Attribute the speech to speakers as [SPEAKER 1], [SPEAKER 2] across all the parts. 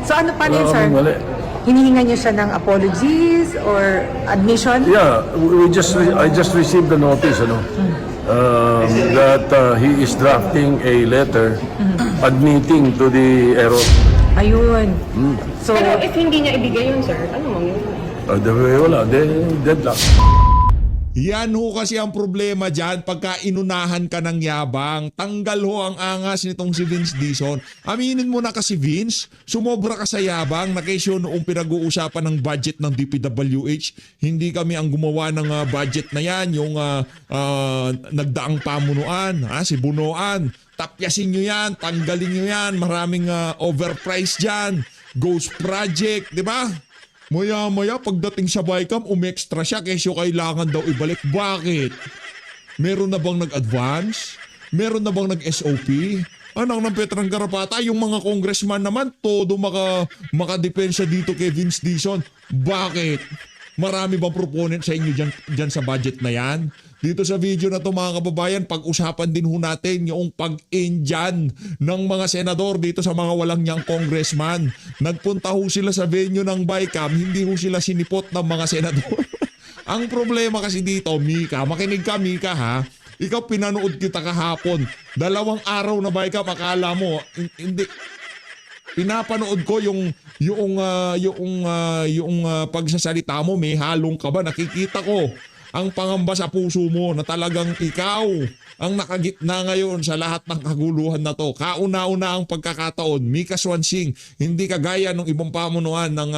[SPEAKER 1] So ano pa yun,
[SPEAKER 2] Wala
[SPEAKER 1] sir?
[SPEAKER 2] kaming mali.
[SPEAKER 1] Hinihinga niyo siya ng apologies or admission?
[SPEAKER 2] Yeah, I just received the notice, that he is drafting a letter admitting to the error.
[SPEAKER 1] Ayun. So,
[SPEAKER 3] Pero if hindi niya ibigay yun, sir, ano mangyayari?
[SPEAKER 2] Wala, deadlock.
[SPEAKER 4] Yan ho kasi ang problema dyan pagka inunahan ka ng yabang. Tanggal ho ang angas nitong si Vince Dizon. Aminin mo na kasi Vince, sumobra ka sa yabang na kesyo noong pinag-uusapan ng budget ng DPWH. Hindi kami ang gumawa ng budget na yan, yung nagdaang pamunuan, si Bunuan. Tapyasin nyo yan, tanggalin nyo yan, maraming overpriced dyan. Ghost Project, di ba? Maya-maya pagdating sa Bicam, umextra siya kesyo kailangan daw ibalik. Bakit? Meron na bang nag-advance? Meron na bang nag-SOP? Anak ng Petrang Garapata, yung mga congressman naman, todo makadepensa dito kay Vince Dizon. Bakit? Marami bang proponent sa inyo dyan sa budget na yan? Dito sa video na to mga kababayan, pag-usapan din ho natin yung pag-Indian ng mga senador dito sa mga walang niyang congressman. Nagpunta ho sila sa venue ng Bicam, hindi ho sila sinipot ng mga senador. Ang problema kasi dito, Mika, makinig ka Mika ha, ikaw pinanood kita kahapon, 2 araw na Bicam, akala mo, hindi, pinapanood ko yung pagsasalita mo, may halong ka ba, nakikita ko ang pangamba sa puso mo na talagang ikaw ang nakagitna ngayon sa lahat ng kaguluhan na to. Kauna-una ang pagkakataon, Mika Swansing, hindi kagaya ng ibang pamunuan ng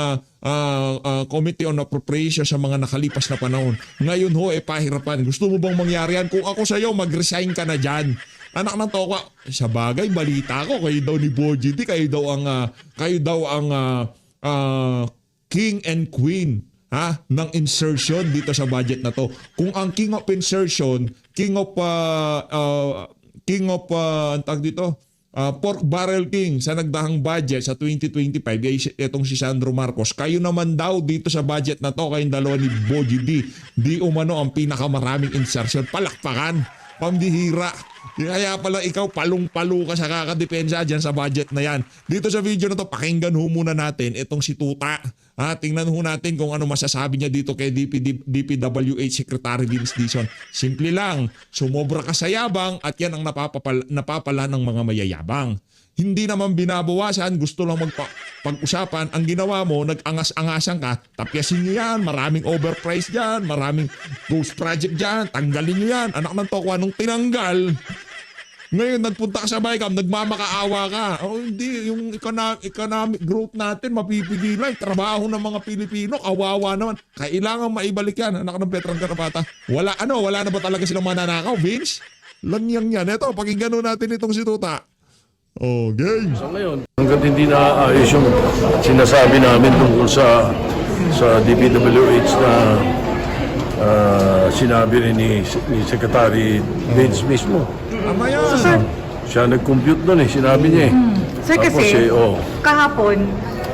[SPEAKER 4] Committee on Appropriation sa mga nakalipas na panahon. Ngayon ho, pahirapan. Gusto mo bang mangyari yan? Kung ako sa'yo, mag-resign ka na dyan. Anak ng toka, sa bagay, balita ko, kayo daw ni Boji D, kayo daw ang king and queen ng insertion dito sa budget na to. Kung ang king of insertion, king of pork barrel king sa nagdahang budget sa 2025 itong si Sandro Marcos, kayo naman daw dito sa budget na to, kayong dalawa ni Boji D, di umano ang pinakamaraming insertion. Palakpakan, pambihira. Kaya pala ikaw palong-palo ka sa kakadepensa dyan sa budget na yan. Dito sa video na to, pakinggan ho muna natin itong si Tuta. Tingnan ho natin kung ano masasabi niya dito kay DPWH Secretary Vince Dizon. Simple lang, sumobra ka sa yabang at yan ang napapala ng mga mayayabang. Hindi naman binabawasan, gusto lang pag-usapan. Ang ginawa mo, nag-angas-angasan ka, tapyasin nyo yan, maraming overpriced dyan, maraming ghost project dyan, tanggalin nyo yan. Anak ng tokwa, nung tinanggal, ngayon nagpunta ka sa Bicam, nagmamakaawa ka. Hindi, yung economic growth natin mapipigilan. Trabaho ng mga Pilipino, kawawa naman. Kailangan maibalik yan, anak ng Petrang Garapata. Wala na ba talaga silang mananakaw, Vince? Lanyang yan. Ito, pakinggan natin itong si Tuta. Okay.
[SPEAKER 2] So ngayon, hanggang hindi naaayos yung sinasabi namin tungkol sa DPWH na sinabi rin ni Secretary Vince mismo.
[SPEAKER 4] Tama yan.
[SPEAKER 1] so sir,
[SPEAKER 2] Siya nag-compute doon sinabi niya
[SPEAKER 1] sir
[SPEAKER 2] Tapos
[SPEAKER 1] kasi,
[SPEAKER 3] kahapon,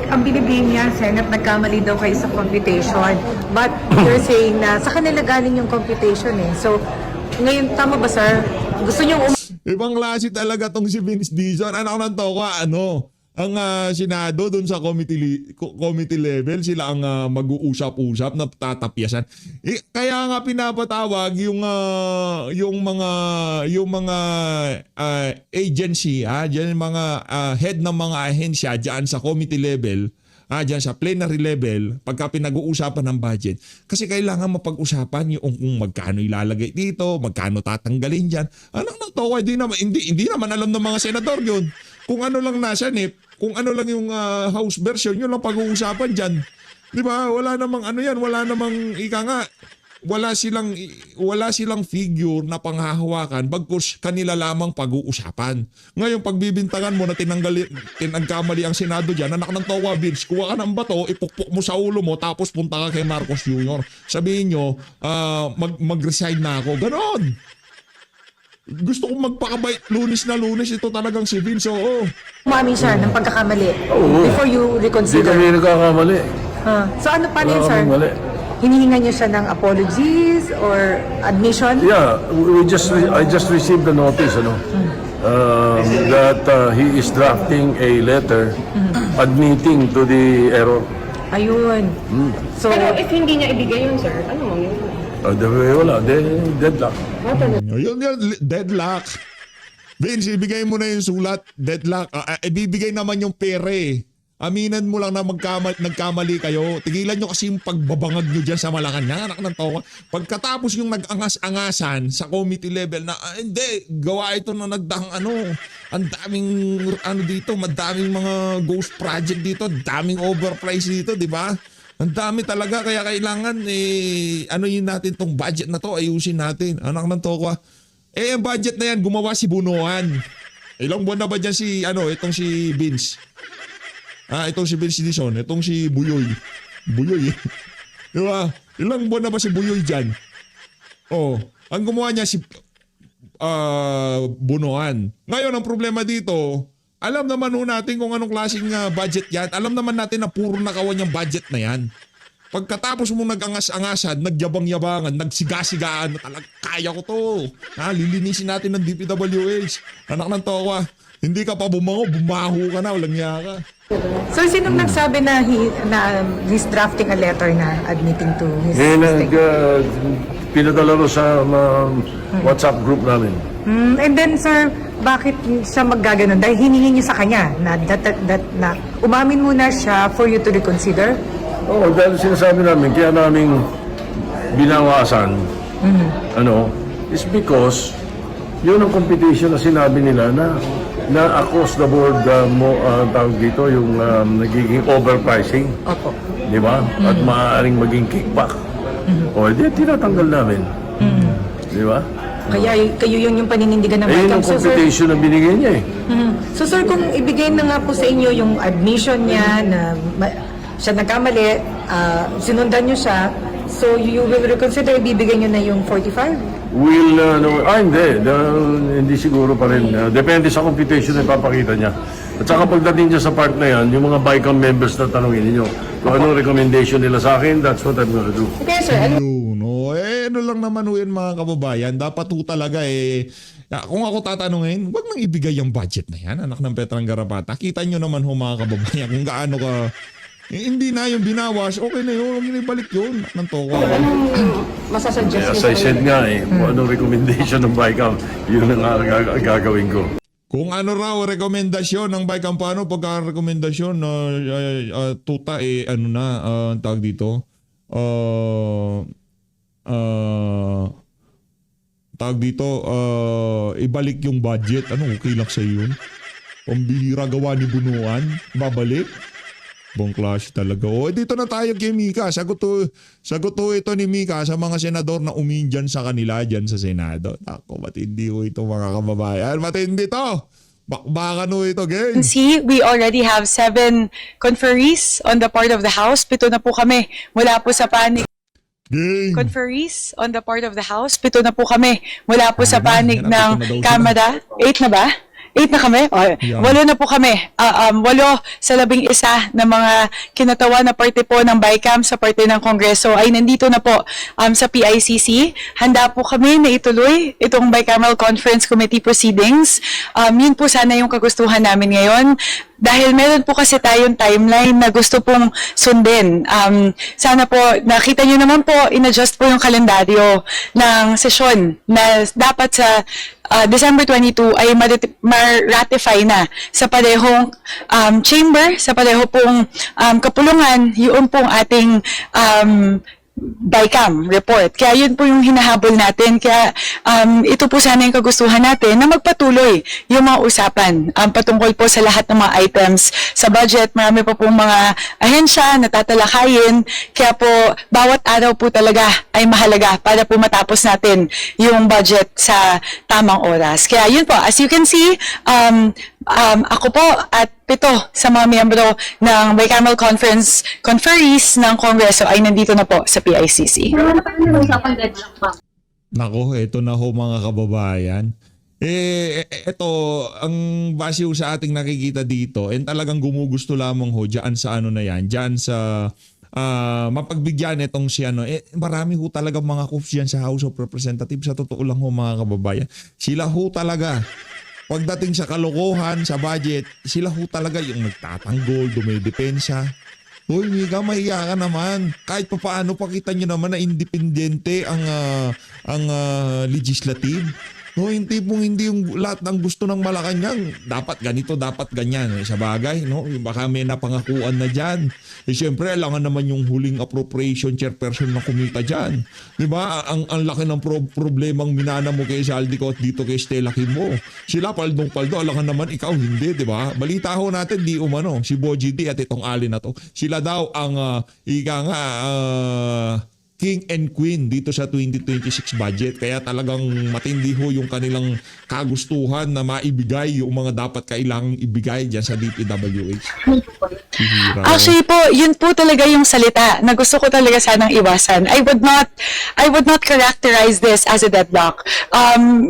[SPEAKER 3] ang binibihin niya, Senate, nagkamali daw kayo sa computation. But you're saying na sa kanila galing yung computation So, ngayon, tama ba, sir? Gusto niyo
[SPEAKER 4] Ibang klase talaga tong si Vince Dizon. Anak ng toka, ang Senado doon sa committee level, sila ang mag-uusap-usap na tatapyasan. Kaya nga pinapatawag yung mga agency, diyan mga head ng mga ahensya diyan sa committee level, diyan sa plenary level, pagka pinag-uusapan ng budget. Kasi kailangan mapag-usapan yung kung magkano ilalagay dito, magkano tatanggalin diyan. Anak ng toka, hindi naman alam ng mga senador yun. Kung ano lang nasa NIP, kung ano lang yung House version, yun lang pag-uusapan dyan. Di ba? Wala namang wala namang wala silang figure na panghahawakan bagkus kanila lamang pag-uusapan. Ngayon, pagbibintangan mo na tinagkamali ang Senado dyan, anak ng towa, Vince, kuha ka ng bato, ipukpok mo sa ulo mo, tapos punta ka kay Marcos Jr. Sabihin nyo, mag-resign na ako. Ganon! Gusto kong magpakabait, lunes na lunes, ito talagang si Vince, oo.
[SPEAKER 1] umamin siya ng pagkakamali
[SPEAKER 2] Oo.
[SPEAKER 1] before you
[SPEAKER 2] Hindi
[SPEAKER 1] reconsider.
[SPEAKER 2] kami nagkakamali.
[SPEAKER 1] So ano pa yun,
[SPEAKER 2] Wala
[SPEAKER 1] sir?
[SPEAKER 2] kaming mali.
[SPEAKER 1] Hinihinga niyo siya ng apologies or admission?
[SPEAKER 2] Yeah, I just received the notice, that he is drafting a letter admitting to the error.
[SPEAKER 3] Ayun. So,
[SPEAKER 5] Pero if hindi niya ibigay yun, sir, ano mangyayari?
[SPEAKER 2] Wala, deadlock.
[SPEAKER 4] Yun, deadlock. Vince, ibigay mo na yung sulat, deadlock. Ibibigay naman yung pere. Aminan mo lang na nagkamali kayo. Tigilan nyo kasi yung pagbabangag nyo dyan sa Malacanang, anak ng tawa. Pagkatapos yung nag-angas-angasan sa committee level na, hindi, gawa ito na ang daming dito, madaming mga ghost project dito, daming overprice dito, di ba? Ang dami talaga, kaya kailangan, yun natin tong budget na to, ayusin natin. Anak ng tokwa. Ang budget na yan, gumawa si Bunuan. Ilang buwan na ba dyan itong si Vince? Itong si Vince Dizon, itong si Buyoy. Buyoy eh. Diba? Ilang buwan na ba si Buyoy dyan? Ang gumawa niya si Bunuan. Ngayon, ang problema dito, alam naman natin kung anong klaseng budget yan. Alam naman natin na puro nakawan yung budget na yan. Pagkatapos mo nag-angas-angasan, nagyabang-yabangan, nagsigasigaan na talaga, kaya ko to. Lilinisin natin ng DPWH. Anak ng towa, hindi ka pa bumaho ka na, walang niya ka.
[SPEAKER 3] so sinong nagsabi na he's drafting a letter na admitting to his mistake?
[SPEAKER 2] Pinadala ko sa WhatsApp group namin.
[SPEAKER 3] And then, sir, bakit siya maggaganon? Dahil hinihingi sa kanya na umamin muna siya for you to reconsider?
[SPEAKER 2] Dahil sinasabi namin, kaya namin binawasan, is because yun ang competition na sinabi nila na across the board tawag dito yung nagiging overpricing.
[SPEAKER 3] Opo.
[SPEAKER 2] Di ba? At maaaring maging kickback. Di tinatanggal namin. Di ba?
[SPEAKER 3] Kaya kayo yung paninindigan ng
[SPEAKER 2] Yun
[SPEAKER 3] Bicam.
[SPEAKER 2] ang competition na binigay niya eh.
[SPEAKER 3] So sir, kung ibigay na nga po sa inyo yung admission niya na siya nagkamali, sinundan niyo siya, so you will reconsider, ibibigay niyo na yung 45?
[SPEAKER 2] Will, hindi siguro pa rin. Depende sa computation na ipapakita niya. At saka pagdating niya sa part na yan, yung mga BICAM members na tanongin ninyo, kung anong recommendation nila sa akin, that's what I'm gonna do.
[SPEAKER 5] Okay, sir, ano
[SPEAKER 4] Ano lang naman yun mga kababayan, dapat talaga kung ako tatanungin, wag nang ibigay yung budget na yan, anak ng Petrang Garapata. Kita nyo naman mga kababayan kung gaano ka, hindi na yung binawas, okay na yun, huwag nyo ibalik yun, ng toko.
[SPEAKER 5] masasuggest
[SPEAKER 2] As
[SPEAKER 5] niyo
[SPEAKER 2] I said nga kung anong recommendation ng BICAM, yun ang gagawin ko.
[SPEAKER 4] Kung ano raw rekomendasyon ng Bicam, paano pagka-rekomendasyon tuta ang tawag dito? Tawag dito, ibalik yung budget. Okay lang sa yun? Pambihira gawa ni Bunuan, babalik? Bong clash talaga. Dito na tayo kay Mika. Sagot ito ni Mika sa mga senador na umindyan sa kanila dyan sa Senado. Ako, matindi ito mga kababayan. Matindi to! Bakbakan ito, gang.
[SPEAKER 6] See, we already have 7 conferees on the part of the House. 7 na po kami mula po sa panig.
[SPEAKER 4] Gang.
[SPEAKER 6] Conferees on the part of the House. 7 na po kami mula po sa
[SPEAKER 4] Ayan,
[SPEAKER 6] panig
[SPEAKER 4] yan,
[SPEAKER 6] ng
[SPEAKER 4] pito na daw
[SPEAKER 6] Kamara. 8 na ba? 8 na kami?
[SPEAKER 4] Yan.
[SPEAKER 6] 8 na po kami. 8 sa 11 na mga kinatawa na parte po ng BICAM sa parte ng Kongreso ay nandito na po sa PICC. Handa po kami na ituloy itong Bicameral Conference Committee proceedings. Yun po sana yung kagustuhan namin ngayon. Dahil meron po kasi tayong timeline na gusto pong sundin. Sana po, nakita nyo naman po, in-adjust po yung kalendaryo ng sesyon na dapat sa December 22 ay ma-ratify na sa parehong chamber, sa pareho pong kapulungan, yun pong ating BICAM report. Kaya yun po yung hinahabol natin. Kaya ito po sana yung kagustuhan natin na magpatuloy yung mga usapan patungkol po sa lahat ng mga items sa budget. Marami pa pong mga ahensya na tatalakayin. Kaya po bawat araw po talaga ay mahalaga para po matapos natin yung budget sa tamang oras. Kaya yun po, as you can see, ako po at 7 sa mga miyembro ng Bicameral Conferees ng Kongreso ay nandito na po sa PICC.
[SPEAKER 4] Nako, eto na ho mga kababayan. Ito, ang base ho sa ating nakikita dito, talagang gumugusto lamang ho dyan sa ano na yan, dyan sa mapagbigyan itong si marami ho talaga mga coops dyan sa House of Representatives. Sa totoo lang ho mga kababayan, sila ho talaga pagdating sa kalokohan, sa budget, sila ho talaga yung nagtatanggol, dumidepensa. Hoy, Mika, mahiya ka naman. Kahit pa paano, pakita nyo naman na independente ang legislative. No, yung tipong hindi yung lahat ng gusto ng Malacanang, dapat ganito, dapat ganyan. Sa bagay, no? Baka may napangakuan na dyan. Siyempre, alangan naman yung huling appropriation chairperson na kumita dyan. Di ba? Ang laki ng problemang minana mo kay Saldico at dito kay Stella Kimbo. Sila paldong-paldo, alangan naman ikaw hindi, di ba? Balita ho natin, di umano, si Boji D at itong Ali na to. Sila daw ang, king and queen dito sa 2026 budget. Kaya talagang matindi ho yung kanilang kagustuhan na maibigay yung mga dapat kailangang ibigay dyan sa DPWH.
[SPEAKER 6] Actually po, yun po talaga yung salita na gusto ko talaga sanang iwasan. I would not characterize this as a deadlock.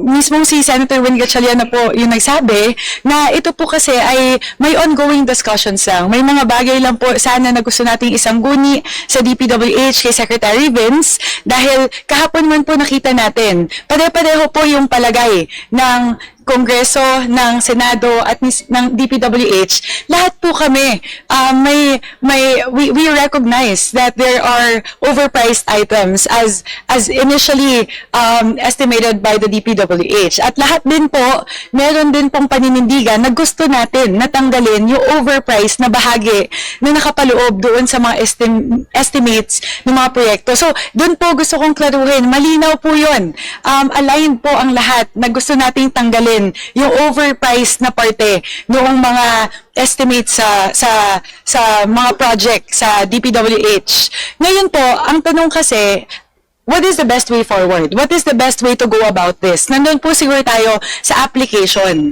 [SPEAKER 6] Mismong si Senator Win Gatchalian na po yung nagsabi na ito po kasi ay may ongoing discussions lang. May mga bagay lang po sana na gusto nating isang guni sa DPWH kay Secretary Vince dahil kahapon man po nakita natin, pare-pareho po yung palagay ng Kongreso, ng Senado at ng DPWH. Lahat po kami we recognize that there are overpriced items as initially estimated by the DPWH. At lahat din po, meron din pong paninindigan na gusto natin natanggalin yung overpriced na bahagi na nakapaloob doon sa mga estimates ng mga proyekto. So, doon po gusto kong klaruhin. Malinaw po yun. Aligned po ang lahat na gusto nating tanggalin yung overpriced na parte noong mga estimates sa mga project sa DPWH. Ngayon po, ang tanong kasi, what is the best way forward? What is the best way to go about this? Nandun po siguro tayo sa application.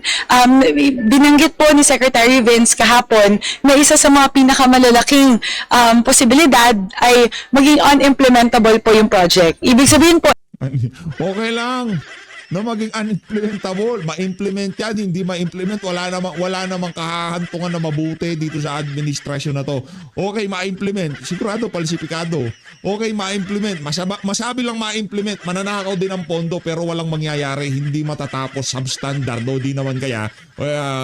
[SPEAKER 6] Binanggit po ni Secretary Vince kahapon na isa sa mga pinakamalalaking posibilidad ay maging unimplementable po yung project. Ibig sabihin po,
[SPEAKER 4] Okay lang na maging unimplementable. Ma-implement yan, hindi ma-implement. Wala namang kahahantungan na mabuti dito sa administrasyon na to. Okay, ma-implement. Sigurado, palsipikado. Okay, ma-implement. Masabi lang ma-implement. Mananakaw din ang pondo pero walang mangyayari. Hindi matatapos, substandard. O di naman kaya,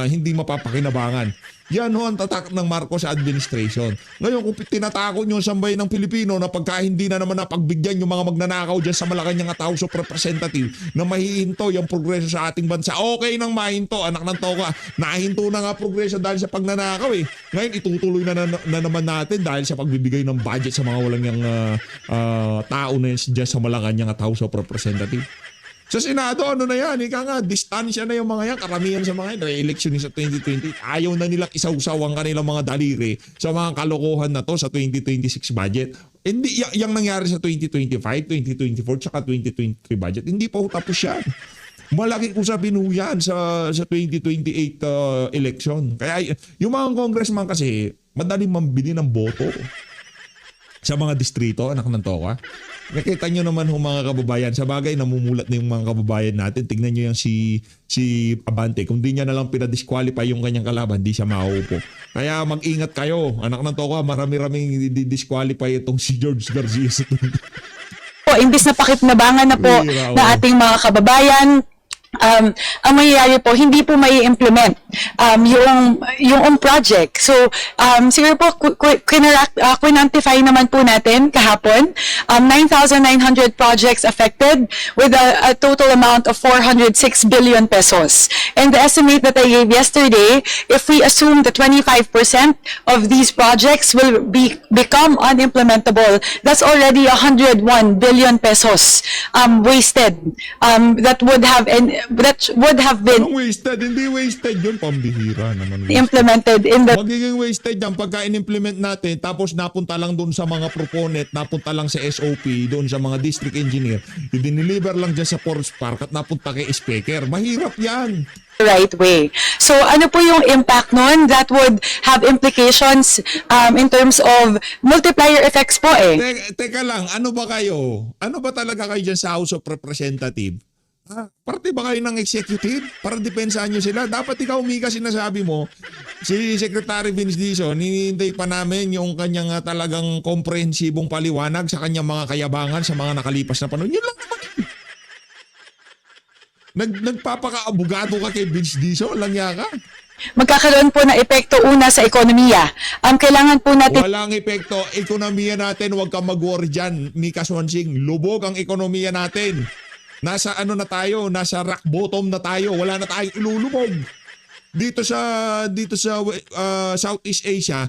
[SPEAKER 4] hindi mapapakinabangan. Yan ho ang tatak ng Marcos administration. Ngayon, kung tinatakot nyo ang sambayan ng Pilipino na pagka hindi na naman napagbigyan yung mga magnanakaw dyan sa Malacanang at House of Representative na mahihinto yung progreso sa ating bansa, okay nang mahinto, anak ng toka. Nahinto na nga progreso dahil sa pagnanakaw eh. Ngayon, itutuloy na naman natin dahil sa pagbibigay ng budget sa mga walang yung tao na yan dyan sa Malacanang at House of Representative. Sa Senado, ano na yan? Ika nga, distansya na yung mga yan. Karamihan sa mga yan, re-election sa 2020. Ayaw na nilang isawsaw ang kanilang mga daliri sa mga kalokohan na to sa 2026 budget. Hindi, yung nangyari sa 2025, 2024, tsaka 2023 budget, hindi pa tapos yan. Malaki usapin ho yan sa 2028 election. Kaya yung mga congressman kasi, madaling mambili ng boto sa mga distrito, anak ng toka. Nakita nyo naman mga kababayan, sa bagay namumulat na yung mga kababayan natin. Tignan nyo yung si Abante. Kung di niya nalang pinadisqualify yung kanyang kalaban, di siya mauupo. Kaya mag-ingat kayo. Anak ng toka, marami-raming disqualify itong si George Garcia.
[SPEAKER 6] imbis na pakikinabangan na po na ating mga kababayan, ang mangyayari po, hindi po may implement yung project. So, siguro po, quinantify naman po natin kahapon, 9,900 projects affected with a total amount of 406 billion pesos. And the estimate that I gave yesterday, if we assume that 25% of these projects will become unimplementable, that's already 101 billion pesos wasted. That would have been
[SPEAKER 4] Anong wasted? Hindi wasted yun. Pambihira naman.
[SPEAKER 6] implemented in the
[SPEAKER 4] Magiging wasted yan pagka in-implement natin tapos napunta lang doon sa mga proponent, napunta lang sa SOP, doon sa mga district engineer, i-deliver lang dyan sa Forest Park at napunta kay speaker. Mahirap yan.
[SPEAKER 6] right way. So ano po yung impact nun? That would have implications in terms of multiplier effects po eh.
[SPEAKER 4] Teka lang, ano ba kayo? Ano ba talaga kayo dyan sa House of Representative? Parte ba kayo ng executive? Para depensahan nyo sila. Dapat ikaw, Mika, sinasabi mo, si Secretary Vince Dizon, hinihintay pa namin yung kanyang talagang komprehensibong paliwanag sa kanyang mga kayabangan sa mga nakalipas na panahon. Yun lang naman yun. Nagpapaka-abogado ka kay Vince Dizon, lang ka.
[SPEAKER 6] Magkakaroon po ng epekto una sa ekonomiya. Kailangan po natin
[SPEAKER 4] Walang epekto. Ekonomiya natin, huwag kang mag-worry dyan, Mika Swansing. Lubog ang ekonomiya natin. Nasa ano na tayo, nasa rock bottom na tayo. Wala na tayong ilulubog. Dito sa Southeast Asia,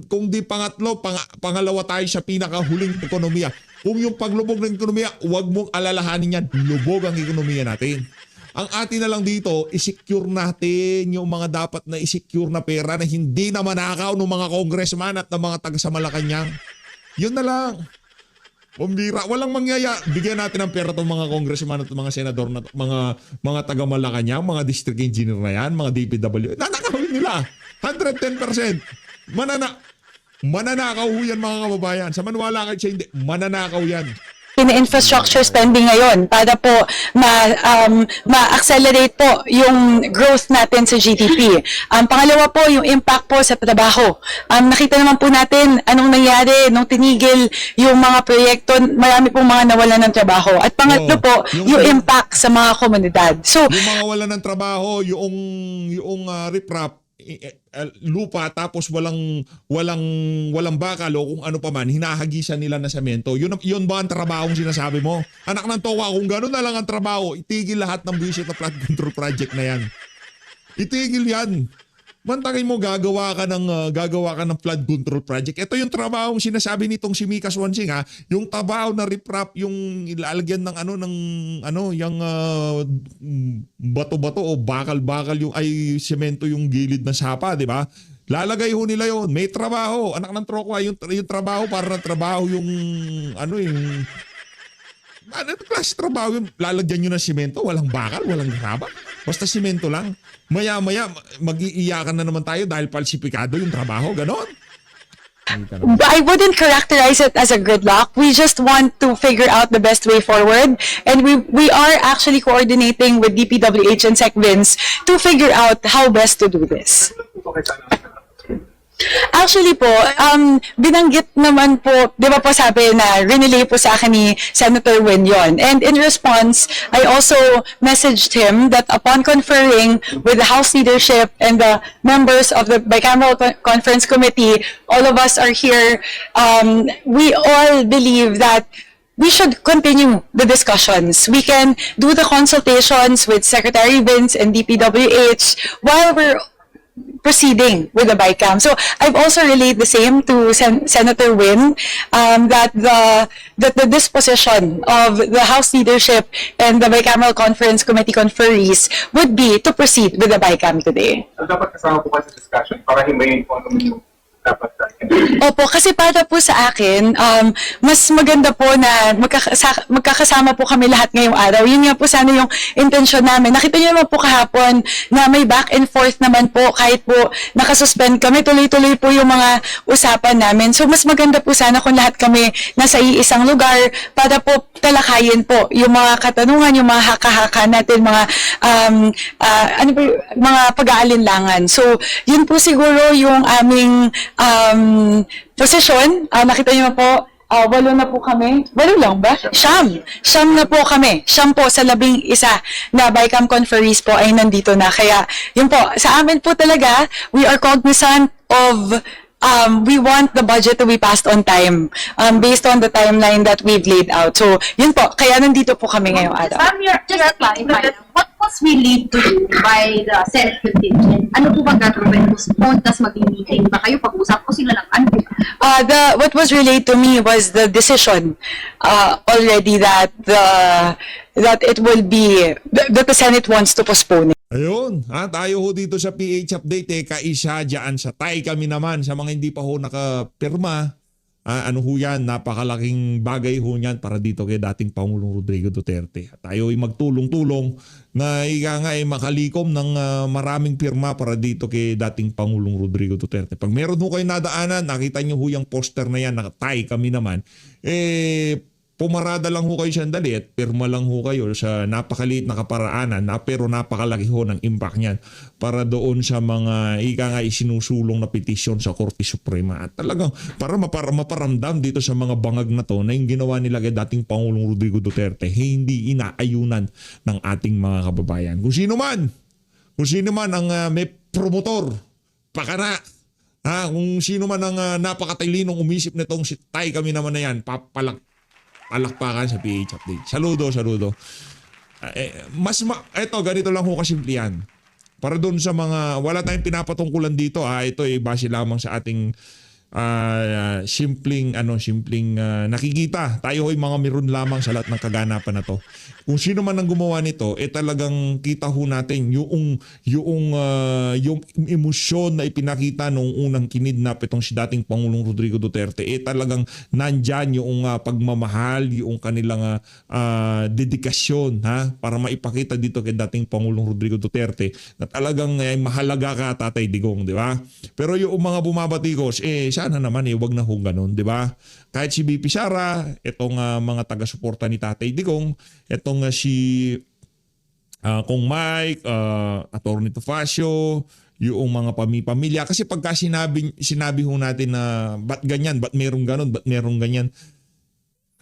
[SPEAKER 4] kung di pangatlo, pangalawa tayo sa pinakahuling ekonomiya. Kung yung paglubog ng ekonomiya, huwag mong alalahanin yan. Lubog ang ekonomiya natin. Ang atin na lang dito, isecure natin yung mga dapat na isecure na pera na hindi na manakaw ng mga congressman at ng mga taga sa Malacanang. Yun na lang. Pambira, walang mangyaya. Bigyan natin ng pera itong mga congressman at mga senador na mga taga Malacanang, mga district engineer na yan, mga DPW. Nanakawin nila. 110%. Mananakaw yan mga kababayan. Sa maniwala kayo siya hindi, mananakaw yan.
[SPEAKER 6] infrastructure spending ngayon para po ma-accelerate po yung growth natin sa GDP. Pangalawa po, yung impact po sa trabaho. Nakita naman po natin anong nangyari nung tinigil yung mga proyekto, marami pong mga nawalan ng trabaho. At pangatlo po, yung impact sa mga komunidad. So,
[SPEAKER 4] yung mga wala ng trabaho, yung riprap, lupa tapos walang bakal o kung ano pa man, hinahagisan nila na semento. Yun ba ang trabahong sinasabi mo? Anak ng towa, kung gano'n na lang ang trabaho, itigil lahat ng buwisit na flood control project na yan. Itigil yan. Mantangin mo, gagawa ka ng flood control project. Ito yung trabahong sinasabi nitong si Mika Swansing, ha. Yung trabaho na riprap, yung ilalagyan ng yung bato-bato o bakal-bakal yung semento yung gilid ng sapa, di ba? Lalagay ho nila yon. May trabaho. Anak ng trokwa, yung trabaho para ng trabaho yung klase trabaho yung lalagyan nyo ng simento, walang bakal, walang graba. Basta simento lang. Maya-maya, mag-iiyakan na naman tayo dahil falsifikado yung trabaho, ganon.
[SPEAKER 6] I wouldn't characterize it as a gridlock. We just want to figure out the best way forward. And we are actually coordinating with DPWH and SecVins to figure out how best to do this. Actually po, binanggit naman po, di ba po sabi na rinelay po sa akin ni Senator Win yon. And in response, I also messaged him that upon conferring with the House leadership and the members of the Bicameral Conference Committee, all of us are here, we all believe that we should continue the discussions. We can do the consultations with Secretary Vince and DPWH while we're proceeding with the BICAM. So I've also relayed the same to Senator Win, that the disposition of the House leadership and the Bicameral Conference Committee conferees would be to proceed with the BICAM today.
[SPEAKER 7] So, dapat kasama po kayo sa discussion para himayin po ano yung dapat.
[SPEAKER 6] Opo, kasi para po sa akin, mas maganda po na magkakasama po kami lahat ngayong araw. Yun nga po sana yung intensyon namin. Nakita niyo naman po kahapon na may back and forth naman po kahit po nakasuspend kami. Tuloy-tuloy po yung mga usapan namin. So mas maganda po sana kung lahat kami nasa iisang lugar para po talakayin po yung mga katanungan, yung mga haka-haka natin, mga pag-aalinlangan. So yun po siguro yung aming posisyon. Nakita niyo po, 8 na po kami. 8 lang ba? Siyam na po kami. Siyam po sa 11 na BICAM conferees po ay nandito na. Kaya, yun po, sa amin po talaga, we are cognizant of we want the budget to be passed on time based on the timeline that we've laid out. So, yun po. Kaya nandito po kami ngayong araw.
[SPEAKER 8] Ma'am, just to clarify, what was relayed to you by the Senate contingent? Ano po bang gagawin? Postpone, tas mag-meeting ba kayo? Pag-usap ko sila lang. Ano po?
[SPEAKER 6] What was relayed to me was the decision already that it will be, that the Senate wants to postpone it.
[SPEAKER 4] Ayun, tayo ho dito sa PH Update, kaisa dyan sa tay kami naman sa mga hindi pa ho nakapirma. Ano ho yan, napakalaking bagay ho yan para dito kay dating Pangulong Rodrigo Duterte. Tayo ay magtulong-tulong na ay makalikom ng maraming pirma para dito kay dating Pangulong Rodrigo Duterte. Pag meron ho kayo nadaanan, nakita nyo ho yung poster na yan, nakatay kami naman, pumarada lang ho kayo sandali at pirma lang ho kayo sa napakaliit na kaparaanan na pero napakalaki ho ng impact niyan para doon sa mga ika nga isinusulong na petisyon sa Korte Suprema. At talagang para maparamdam dito sa mga bangag na to na yung ginawa nila kay dating Pangulong Rodrigo Duterte hindi inaayunan ng ating mga kababayan. Kung sino man ang may promotor, pakana, kung sino man ang napakatalinong umisip nitong si Tay kami naman na yan, palakpakan sa PH Update. Saludo. Eto, ganito lang ho kasimple yan. Para doon sa mga, wala tayong pinapatungkulan dito ito ay base lamang sa ating simpleng nakikita. Tayo ay mga meron lamang sa lahat ng kaganapan na to. Kung sino man ang gumawa nito, talagang kita ho natin yung emosyon na ipinakita nung unang kinidnap itong si dating Pangulong Rodrigo Duterte. Talagang nandyan yung pagmamahal, yung kanilang dedikasyon para maipakita dito kay dating Pangulong Rodrigo Duterte na talagang mahalaga ka, Tatay Digong, di ba? Pero yung mga bumabatikos, sana naman wag na ho ganun, di ba? Kahit si BP Sara, itong mga taga-suporta ni Tatay Digong, itong si Kong Mike, Atty. Tofacio, yung mga pamilya. Kasi pagka sinabi ho natin na ba't ganyan, ba't merong ganyan,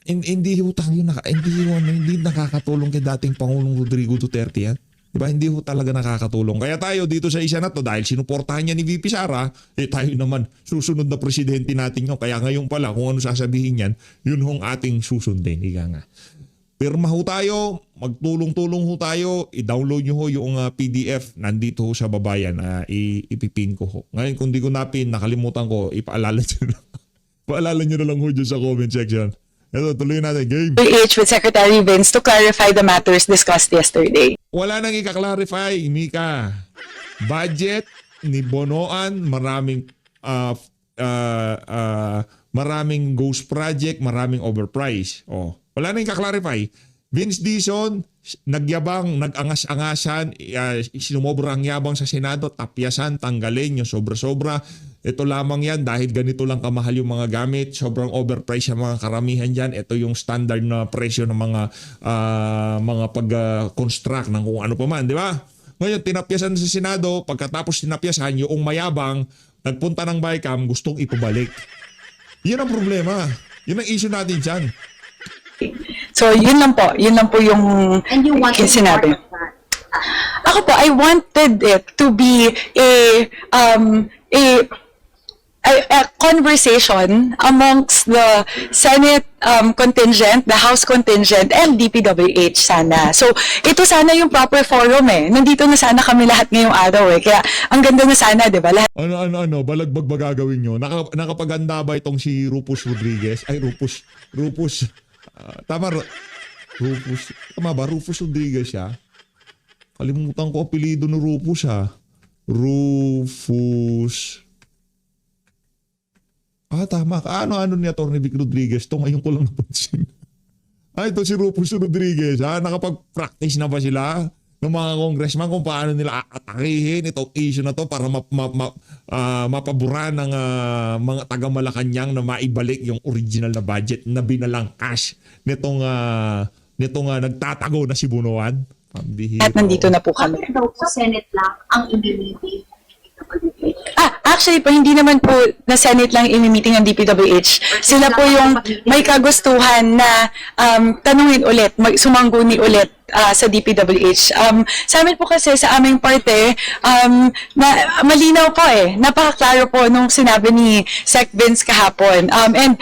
[SPEAKER 4] hindi nakakatulong kay dating Pangulong Rodrigo Duterte yan. Diba? Hindi ho talaga nakakatulong. Kaya tayo dito sa isa na to, dahil sinuportahan niya ni VP Sara, tayo naman susunod na presidente natin yun. Kaya ngayon pala, kung ano sasabihin yan, yun hong ating susundin. Ika nga. Pirma ho tayo, magtulong-tulong ho tayo, i-download nyo ho yung PDF, nandito ho sa babayan, ipipin ko ho. Ngayon kung di ko nakalimutan ko, ipaalala nyo na lang ho dyan sa comment section. Ito, tuloy natin, game.
[SPEAKER 6] PH with Secretary Vince to clarify the matters discussed yesterday.
[SPEAKER 4] Wala nang ika-clarify, Mika. Budget ni Bonoan, maraming ghost project, maraming overprice. Wala nang ika-clarify. Vince Dizon, nagyabang, nag-angas-angasan, sinumobra ang yabang sa Senado, tapyasan, tanggalin yung sobra-sobra. Ito lamang yan dahil ganito lang kamahal yung mga gamit, sobrang overpriced yung mga karamihan dyan. Ito yung standard na presyo ng mga pag-construct ng kung ano pa man, di ba? Ngayon, tinapyasan sa Senado, pagkatapos tinapyasan, yung mayabang, nagpunta ng BICAM, gustong ipabalik. Yun ang problema. Yun ang issue natin dyan.
[SPEAKER 6] So, yun lang po yung
[SPEAKER 8] And you want to be part
[SPEAKER 6] sinabi.
[SPEAKER 8] of that.
[SPEAKER 6] Ako po, I wanted it to be a conversation amongst the Senate contingent, the House contingent, and DPWH sana. So, ito sana yung proper forum Nandito na sana kami lahat ngayong araw Kaya, ang ganda na sana, di ba? Lahat
[SPEAKER 4] Balagbag ba gagawin nyo? Nakapaganda ba itong si Rufus Rodriguez? Ay, Rufus. Tama ba? Rufus Rodriguez siya? Kalimutan ko apelido ni Rufus Rufus. Tama ka. Ano ni Atty. Vic Rodriguez? Ito ngayon ko lang napansin. Ito si Rufus Rodriguez. Nakapag-practice na ba sila ng mga congressman kung paano nila atakihin itong issue na to para mapabura ng mga taga-Malacanang na maibalik yung original na budget na binalang cash nitong nagtatago na si Bunuan.
[SPEAKER 6] at nandito na po kami.
[SPEAKER 8] Bakit daw po Senate lang ang i-meeting?
[SPEAKER 6] Actually po, hindi naman po na Senate lang ini-meeting ng DPWH. Sila po yung may kagustuhan na tanungin ulit, sumangguni ulit sa DPWH. Sa amin po kasi, sa aming parte, na malinaw po napakaklaro po nung sinabi ni Sec Vince kahapon. And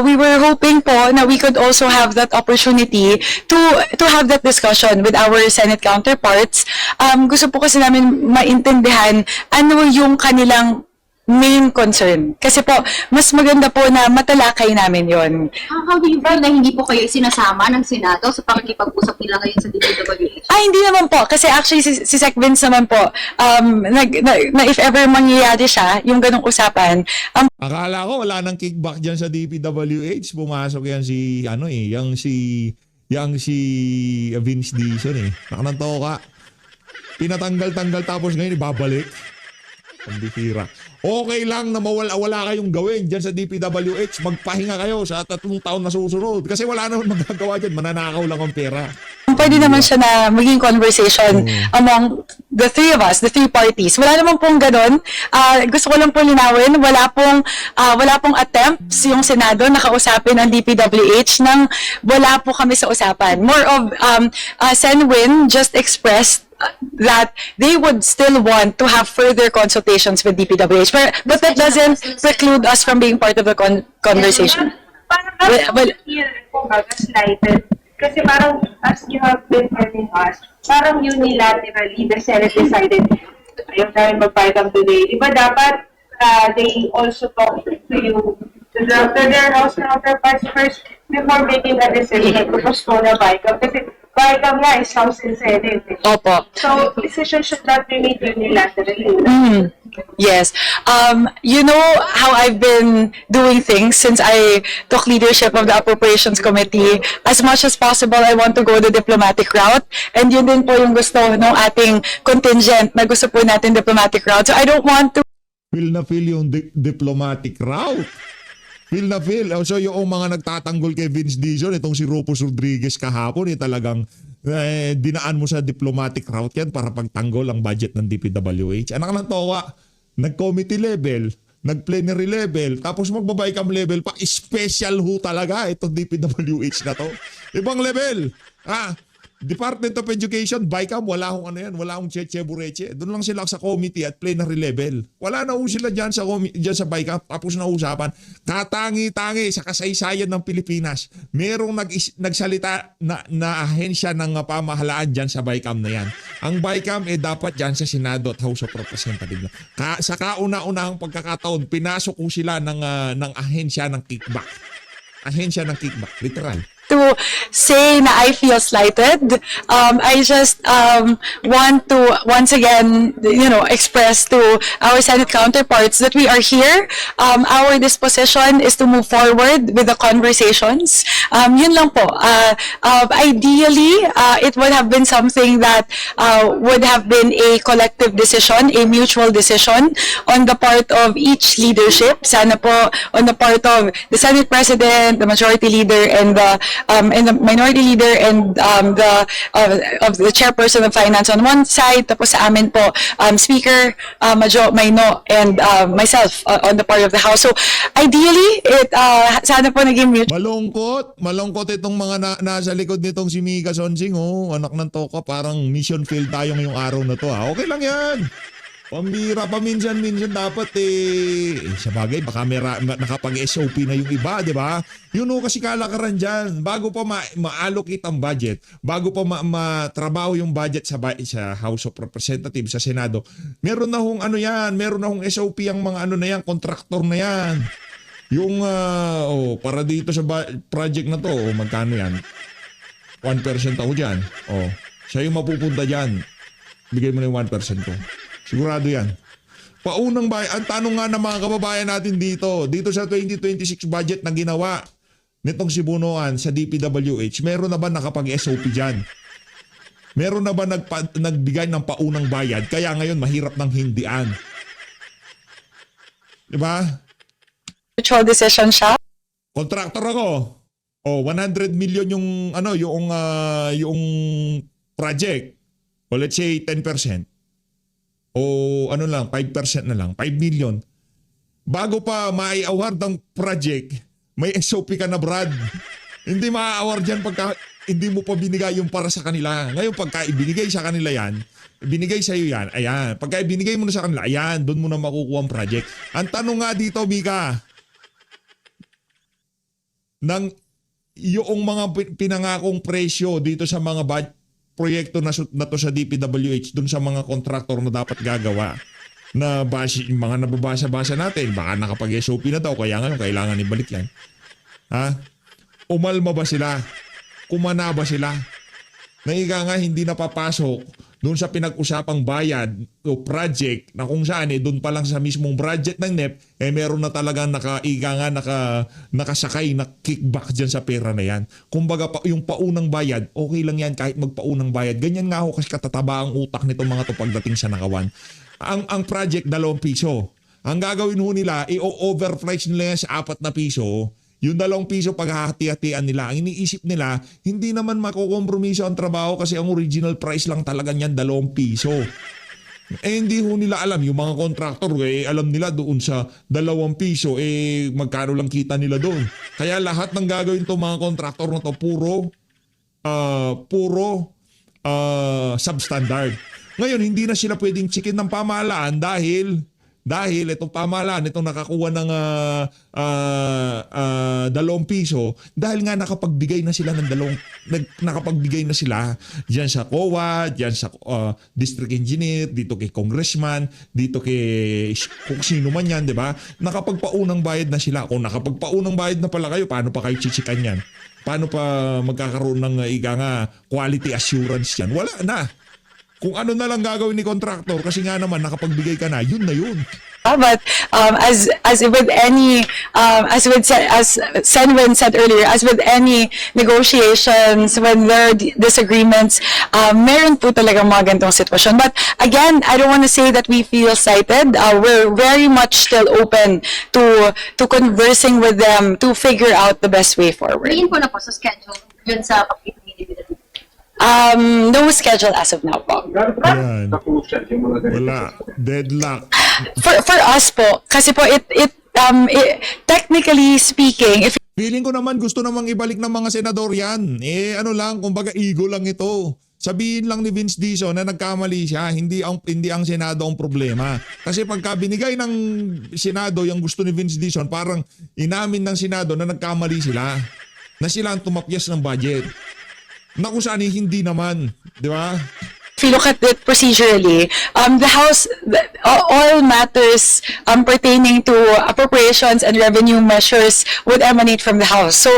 [SPEAKER 6] we were hoping po na we could also have that opportunity to have that discussion with our Senate counterparts. Gusto po kasi namin maintindihan ano yung kanilang main concern. Kasi po, mas maganda po na matalakay namin yon.
[SPEAKER 8] How do you feel na hindi po kayo sinasama ng Senado sa pakikipag-usap nila ngayon sa DPWH?
[SPEAKER 6] Hindi naman po. Kasi actually, si Sec Vince naman po, na if ever mangyayari siya, yung ganong usapan,
[SPEAKER 4] Akala ko wala nang kickback dyan sa DPWH. Pumasok yan si, yang si Vince Dizon Nakananto ka. Pinatanggal-tanggal tapos ngayon ibabalik. Pambihira. Okay lang na wala kayong gawin dyan sa DPWH. Magpahinga kayo sa 3 taon na susunod. Kasi wala naman magagawa dyan. Mananakaw lang ang pera.
[SPEAKER 6] Pwede naman siya na maging conversation among the three of us, the three parties. Wala naman pong ganun. Gusto ko lang po linawin, wala pong attempts yung Senado na kausapin ang DPWH nang wala po kami sa usapan. More of, Senwin just expressed that they would still want to have further consultations with DPWH. But that doesn't preclude us from being part of the conversation.
[SPEAKER 9] Parang
[SPEAKER 6] Well-
[SPEAKER 9] feel ko slighted. Kasi parang, as you have been telling us, parang unilaterally, the Senate decided, ayaw namin mag-Bicam today. Di ba dapat they also talk to you, to their House counterparts first before making a decision to postpone a Bicam? Kasi Bicam nga is House and Senate.
[SPEAKER 6] Opo.
[SPEAKER 9] So, decision should not be made unilaterally.
[SPEAKER 6] Yes. You know how I've been doing things since I took leadership of the Appropriations Committee. As much as possible, I want to go the diplomatic route. And yun din po yung gusto ng ating contingent na gusto po natin diplomatic route. So I don't want to
[SPEAKER 4] Feel na feel yung diplomatic route. Feel na feel. So yung mga nagtatanggol kay Vince Dizon, itong si Rufus Rodriguez kahapon, talagang dinaan mo sa diplomatic route yan para pagtanggol ang budget ng DPWH. Anak ng towa, nag-committee level, nag-plenary level, tapos magbabaycam level pa, special ho talaga itong DPWH na to. Ibang level. Department of Education, BICAM, wala akong wala akong cheche bureche. Doon lang sila sa committee at plenary level. Wala na ho sila dyan sa BICAM, tapos na usapan. Katangi-tangi sa kasaysayan ng Pilipinas. Merong nagsalita na ahensya ng pamahalaan dyan sa BICAM na yan. Ang BICAM dapat dyan sa Senado at House of Representatives. Sa kauna-unahang pagkakataon, pinasok ko sila ng ahensya ng kickback. Ahensya ng kickback, literal.
[SPEAKER 6] to say na I feel slighted. I just want to once again, express to our Senate counterparts that we are here. Our disposition is to move forward with the conversations. Yun lang po. Ideally, it would have been something that would have been a collective decision, a mutual decision on the part of each leadership. Sana po on the part of the Senate President, the Majority Leader, and the Minority Leader, and the Chairperson of Finance on one side, tapos sa amin po, Speaker Majo Maino, and myself on the part of the House. So ideally, sana po naging mutual.
[SPEAKER 4] Malungkot itong mga nasa likod nitong si Mika Sonsing, anak ng toka, parang mission failed tayo ngayong araw na to. Okay lang yan. Pambira pa minsan dapat sa bagay baka nakapag-SOP na yung iba, di ba? Yun kasi kalakaran dyan. Bago pa ma-allocate ang budget, bago pa matrabaho yung budget sa House of Representatives, sa Senado, meron na hong meron na hong SOP ang mga na yan, contractor na yan. Yung para dito sa project na to, magkano yan? 1% ako dyan. Siya yung mapupunta dyan. Bigay mo na yung 1% ko. Sigurado yan. Paunang bayan, ang tanong nga ng mga kababayan natin dito sa 2026 budget na ginawa nitong si Bunoan sa DPWH, meron na ba nakapag-SOP dyan? Meron na ba nagbigay ng paunang bayad? Kaya ngayon mahirap ng hindian. Diba?
[SPEAKER 6] Mutual decision siya.
[SPEAKER 4] Contractor ako. 100 million yung project. O let's say 10%. O 5% na lang, 5 million. Bago pa mai-award ang project, may SOP ka na, Brad. Hindi ma-award yan pagka hindi mo pa binigay yung para sa kanila. Ngayon pagka ibinigay sa kanila yan, ibinigay sa iyo yan, ayan. Pagka ibinigay mo na sa kanila, ayan, doon mo na makukuha ang project. Ang tanong nga dito, Mika, yung mga pinangakong presyo dito sa mga proyekto na to sa DPWH, dun sa mga kontraktor na dapat gagawa, na mga nababasa-basa natin, baka nakapag-SOP na daw, kaya ngayon kailangan ibalik yan. Umalma ba sila? Kumana ba sila? Naiga nga hindi napapasok doon sa pinag-usapang bayad o project na kung saan doon pa lang sa mismong budget ng NEP, meron na talagang nakasakay na kickback dyan sa pera na yan. Kumbaga yung paunang bayad, okay lang yan kahit magpaunang bayad. Ganyan nga ako kasi katataba ang utak nitong mga to pagdating sa nakawan. ang project 2 piso. Ang gagawin ho nila, i-overprice nila yan sa 4 na piso. Yung 2 piso paghahati-hatian nila. Ang iniisip nila, hindi naman makukompromiso ang trabaho kasi ang original price lang talaga niyan 2 piso. Hindi ho nila alam, yung mga contractor, alam nila doon sa 2 piso, magkano lang kita nila doon. Kaya lahat ng gagawin to mga contractor na to, puro substandard. Ngayon, hindi na sila pwedeng chikin ng pamahalaan dahil itong pamahalaan, itong nakakuha ng 2 piso, dahil nga nakapagbigay na sila ng nakapagbigay na sila diyan sa COA, diyan sa district engineer, dito kay congressman, dito kay kung sino man yan, di ba? Nakapagpaunang bayad na sila. Kung nakapagpaunang bayad na pala kayo, paano pa kayo chichikan yan? Paano pa magkakaroon ng quality assurance yan? Wala na. Kung ano na lang gagawin ni contractor kasi nga naman nakapagbigay ka na yun.
[SPEAKER 6] But as with any as Senwin said earlier, as with any negotiations, when there are disagreements, meron po talaga mga ganitong sitwasyon. But again, I don't want to say that we feel slighted. We're very much still open to conversing with them to figure out the best way forward.
[SPEAKER 8] Tingin ko na po sa schedule dun sa pag-ibig.
[SPEAKER 6] No schedule as of now po.
[SPEAKER 4] Yan. Wala. Deadlock.
[SPEAKER 6] For us po, kasi po it technically speaking, if
[SPEAKER 4] Feeling ko naman gusto namang ibalik ng mga senador yan. Ano lang, kumbaga ego lang ito. Sabihin lang ni Vince Dizon na nagkamali siya, hindi ang Senado ang problema. Kasi pagka binigay ng Senado yung gusto ni Vince Dizon, parang inamin ng Senado na nagkamali sila. Na sila ang tumapyas ng budget. Na kung saan hindi naman, di ba?
[SPEAKER 6] if you look at it procedurally, the House, all matters pertaining to appropriations and revenue measures would emanate from the House. So,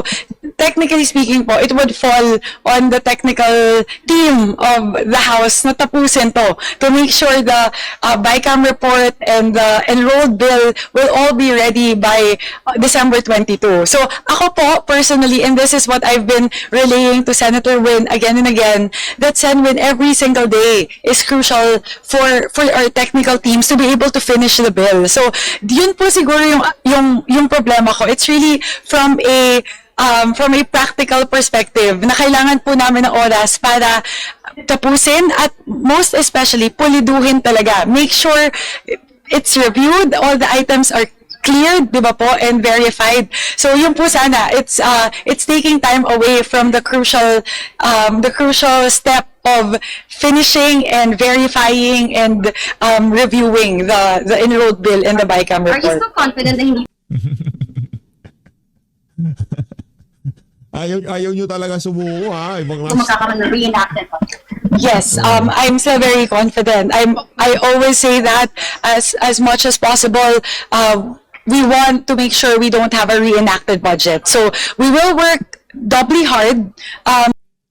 [SPEAKER 6] technically speaking po, it would fall on the technical team of the House na tapusin to make sure the BICAM report and the enrolled bill will all be ready by December 22. So, ako po, personally, and this is what I've been relaying to Senator Win again and again, that Senwin every single day is crucial for our technical teams to be able to finish the bill. So, yun po siguro yung problema ko. It's really from a practical perspective na kailangan po namin ng oras para tapusin at most especially puliduhin talaga. Make sure it's reviewed, all the items are cleared, di ba po, and verified. So yun po sana, it's taking time away from the crucial step of finishing and verifying and reviewing the enrolled bill in the BICAM
[SPEAKER 8] Are you
[SPEAKER 6] report.
[SPEAKER 8] still confident na hindi
[SPEAKER 4] Ayaw nyo talaga sumuko ha. Ibang
[SPEAKER 8] magkakaroon ng reenacted pa?
[SPEAKER 6] Yes, I'm still very confident. I always say that as much as possible, we want to make sure we don't have a reenacted budget. So we will work doubly hard.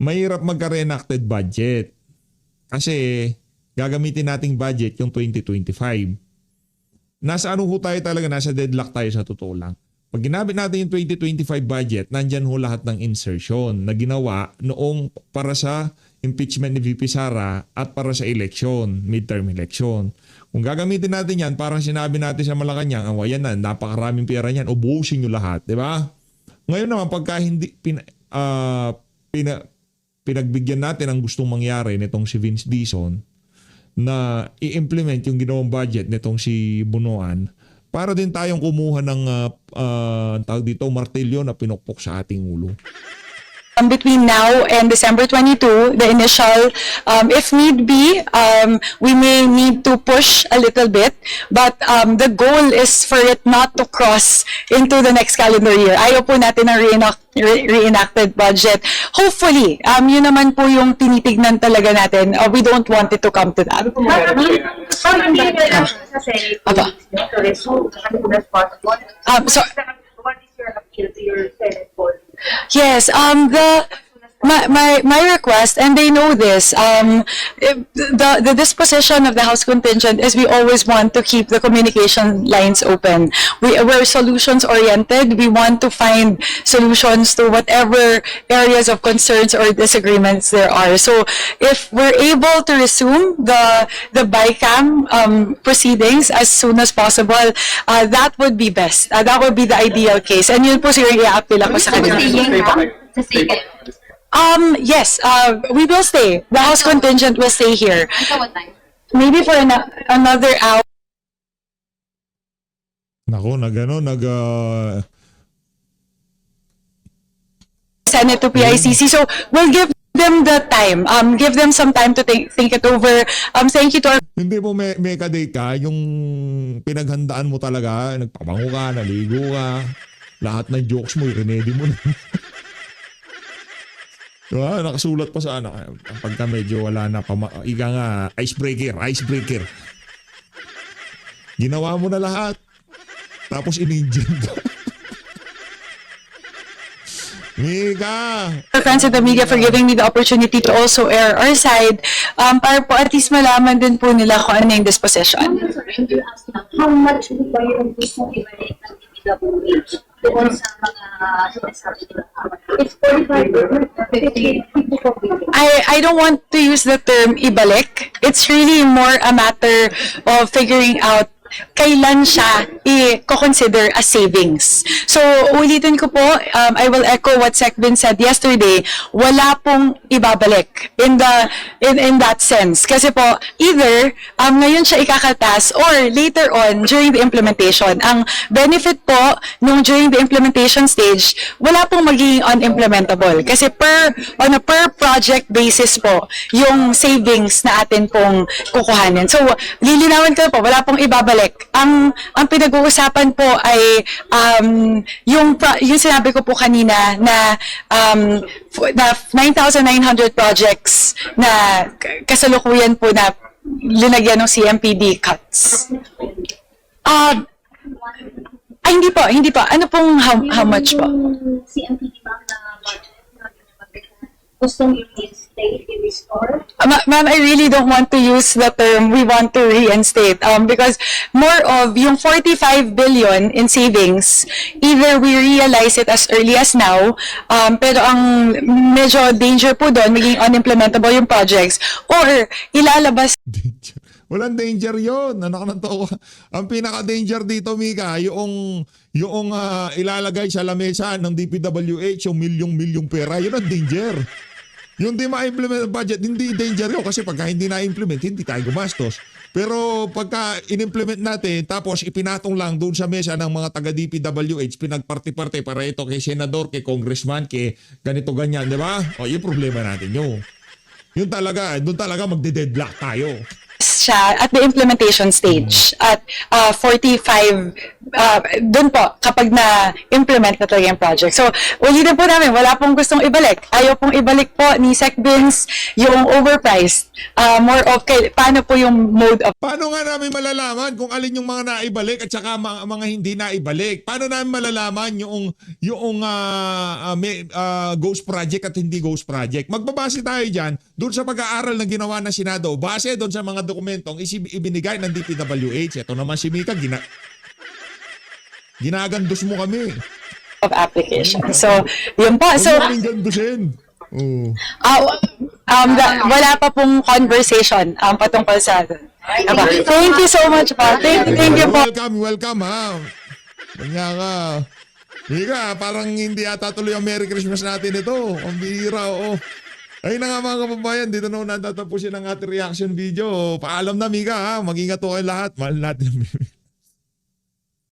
[SPEAKER 4] Mahirap magka-reenacted budget. Kasi gagamitin nating budget yung 2025. Nasa ano ho tayo talaga, nasa deadlock tayo sa totoo lang. Pag ginamit natin yung 2025 budget, nandyan ho lahat ng insertion na ginawa noong para sa impeachment ni VP Sara at para sa election, midterm election. Kung gagamitin natin yan, parang sinabi natin sa Malacanang, yan na, napakaraming pera niyan, ubusin nyo lahat, di ba? Ngayon naman, pagka hindi pinagbigyan natin ang gustong mangyari nitong si Vince Dizon na i-implement yung ginawang budget nitong si Bunoan, para din tayong kumuha ng tawag dito, martilyo na pinukpok sa ating ulo.
[SPEAKER 6] Between now and December 22, the initial, if need be, we may need to push a little bit, but the goal is for it not to cross into the next calendar year. Ayaw po natin ang reenacted budget. Hopefully, yun naman po yung tinitignan talaga natin. We don't want it to come to that.
[SPEAKER 9] Parang hindi na lang sa Senate to resume as soon as possible.
[SPEAKER 6] So,
[SPEAKER 9] What is your appeal to your Senate board?
[SPEAKER 6] yes, my request, and they know this, the disposition of the House contingent is we always want to keep the communication lines open. We're solutions oriented. We want to find solutions to whatever areas of concerns or disagreements there are. So if we're able to resume the BICAM proceedings as soon as possible, that would be best. That would be the ideal case. And yun po siguro i-appeal ako sa kanila. Yes, we will stay. The House contingent will stay here.
[SPEAKER 8] Until what time?
[SPEAKER 6] Maybe for another hour.
[SPEAKER 4] Nako,
[SPEAKER 6] Senate to PICC. So we'll give them the time. Give them some time to think it over. Thank you to our
[SPEAKER 4] Hindi mo meka day ka, yung pinaghandaan mo talaga, nagpabango ka, naligo ka, lahat ng jokes mo, i-remedy mo na. Diba? Nakasulat pa sa anak. Pagka medyo wala na, ika nga, icebreaker. Ginawa mo na lahat. Tapos in-engine ka. Mika!
[SPEAKER 6] friends of the media for giving me the opportunity to also air our side, para po at least malaman din po nila kung ano yung disposition.
[SPEAKER 8] How much ba yung gusto ibalik ng DPWH doon sa mga sinasabi nila? It's 45 or 50.
[SPEAKER 6] I don't want to use the term ibalik. It's really more a matter of figuring out kailan siya i-consider as savings. So, ulitin ko po, I will echo what Secvin said yesterday, wala pong ibabalik in that sense. Kasi po, either ngayon siya ikakatas or later on during the implementation. Ang benefit po nung during the implementation stage, wala pong magiging unimplementable. Kasi on a per project basis po, yung savings na atin pong kukuhanin. So, lilinawin ko po, wala pong ibabalik. Ang pinag-uusapan po ay yung sinabi ko po kanina na 9,900 projects na kasalukuyan po na linagyan ng CMPD cuts. Hindi po. Ano pong how much po?
[SPEAKER 8] CMPD ba na budget gustong i-reinstate, i-restore?
[SPEAKER 6] Ma'am, I really don't want to use the term we want to reinstate because more of yung 45 billion in savings, either we realize it as early as now, pero ang medyo danger po doon, maging unimplementable yung projects, or ilalabas
[SPEAKER 4] Danger. Walang danger yon. Anak ng tao. Ang pinaka-danger dito, Mika, yung ilalagay sa lamesa ng DPWH, yung milyong pera, yun ang danger. Yung di ma-implement ang budget, hindi danger yun kasi pagka hindi na-implement, hindi tayo gumastos. Pero pagka in-implement natin, tapos ipinatong lang doon sa mesa ng mga taga-DPWH, pinagparti-parte para ito kay senador, kay congressman, kay ganito-ganyan, di ba? O, yung problema natin yun. Yun talaga, doon talaga magde-deadlock tayo.
[SPEAKER 6] siya at the implementation stage at 45 doon po kapag na-implement na talaga yung project. So, ulitin po namin, wala pong gustong ibalik. Ayaw pong ibalik po ni SecBins yung overpriced. More of, paano po yung mode of...
[SPEAKER 4] Paano nga namin malalaman kung alin yung mga naibalik at saka mga hindi naibalik? Paano namin malalaman yung ghost project at hindi ghost project? Magbabase tayo dyan doon sa pag-aaral na ginawa ng Senado. Base doon sa mga dokumentong ibinigay ng DPWH. Ito naman si Mika, ginagandos mo kami.
[SPEAKER 6] of application. So, yun po. So,
[SPEAKER 4] Huwag gandusin. Oh.
[SPEAKER 6] wala pa pong conversation patungkol sa... Thank you so much po. Thank you po.
[SPEAKER 4] Welcome ha. Kanya ka. Mika, parang hindi ata tuloy ang Merry Christmas natin ito. Ang bihira, oo. Ayun na nga mga kababayan, dito na natatapusin ang ating reaction video. Paalam na Mika ha, mag-ingat po kayo lahat. Mahal natin.